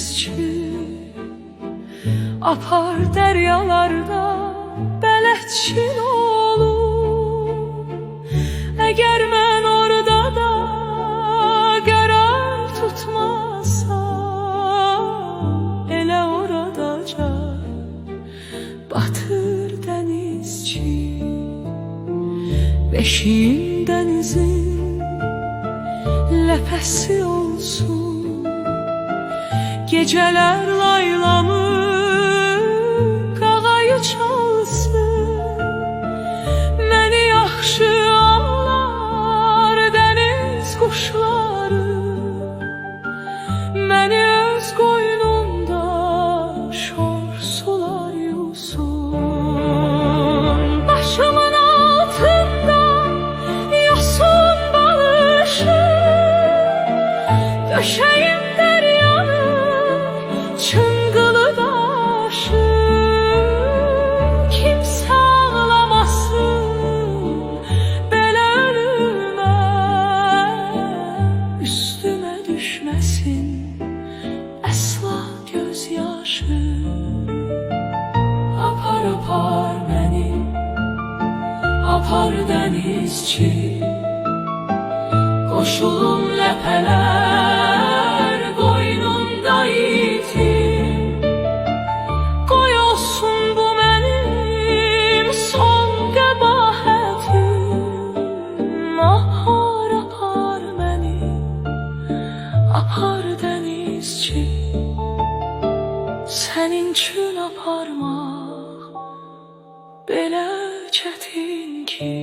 denizçi. Apar deryalarda bələdçin olum. Əgər mən orada da qərar tutmasam, elə oradaca batır denizçi. Beşiğim denizin ləpəsi olsun, geceler laylamı qağayı çalsın. Məni yaxşı anlar deniz quşları, məni öz qoynunda şor sular yusun. Başımın altında yosun balışır, döşəyim deryanın çıngılı daşı. Kimsə ağlamasın belə ölümə, üstümə düşməsin əsla göz yaşı. Apar apar məni, apar denizçi, qoşulum ləpələr qoynunda itim. Qoy olsun bu mənim son qəbahətim. Apar apar məni, apar denizçi, sənin üçün aparmaq belə çətin ki.